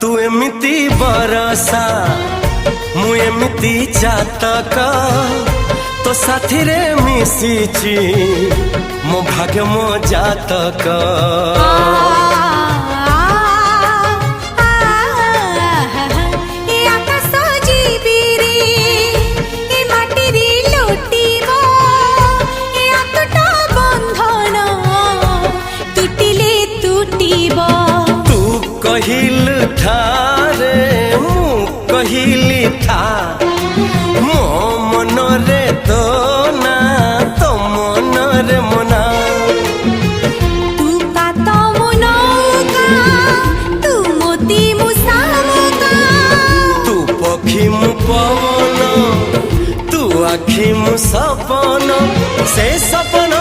तू एमिति बरसा मु एमिति चातक तो साथी रे मिशिची मो भाग्य मो जातक। कहिल ठारे मु कहिली था मो मन रे तो ना तो मन रे मना। तू का तो मुनौका तू मोती मुसामुका तू पखी मु पवन तू आखी मु सपन से सपन